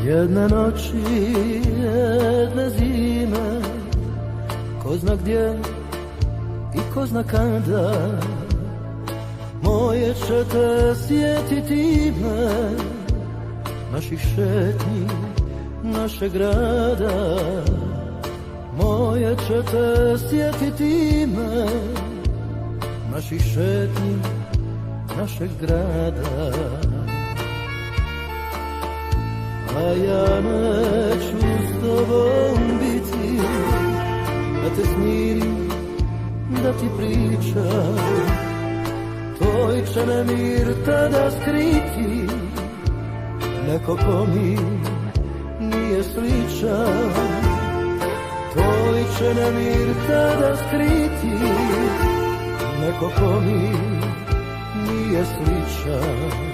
Jedne noći, jedne zime, ko zna gdje i ko zna kada, moje će te sjetiti ime, naših šetnji, našeg grada. Moje će te sjetiti ime, naših šetnji, našeg grada. A ja neću s tobom biti, da te smirim, da ti pričam. Tvoj će nemir tada skriti neko ko mi nije sličan. Tvoj će nemir tada skriti neko ko mi nije sličan.